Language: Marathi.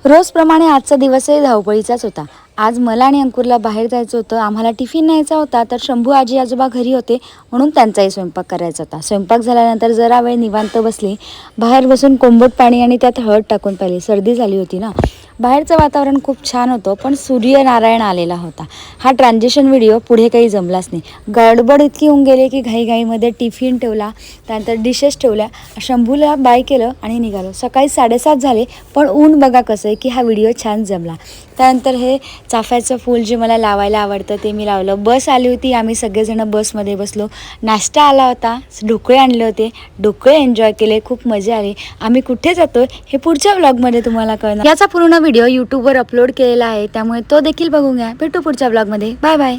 रोजप्रमाणे आजचा दिवसही धावपळीचाच होता। आज मला आणि अंकुरला बाहेर जायचं होतं। आम्हाला टिफिन न्यायचा होता, तर शंभू आजी आजोबा घरी होते म्हणून त्यांचाही स्वयंपाक करायचा होता। स्वयंपाक झाल्यानंतर जरा वेळ निवांत बसली। बाहेर बसून कोंबट पाणी आणि त्यात हळद टाकून पाहिली। सर्दी झाली होती ना। बाहेरचं वातावरण खूप छान होतं, पण सूर्यनारायण आलेला होता। हा ट्रान्झिशन व्हिडिओ पुढे काही जमलाच नाही। गडबड इतकी होऊन गेली की घाईघाईमध्ये टिफिन ठेवला, त्यानंतर डिशेस ठेवल्या, शंभूला बाय केलं आणि निघालो। सकाळी 7:30 झाले, पण ऊन बघा कसं आहे की हा व्हिडिओ छान जमला। त्यानंतर हे चाफ्याचं फूल जे मला लावायला आवडतं ते मी लावलं। बस आली होती, आम्ही सगळेजण बसमध्ये बसलो। नाश्ता आला होता, ढोकळे आणले होते, ढोकळे एन्जॉय केले, खूप मजा आली। आम्ही कुठे जातोय हे पुढच्या व्लॉगमध्ये तुम्हाला कळणार। याचा पूर्ण व्हिडिओ यूट्यूबवर अपलोड केलेला आहे, त्यामुळे तो देखील बघून घ्या। भेटू पुढच्या व्लॉगमध्ये। Bye bye.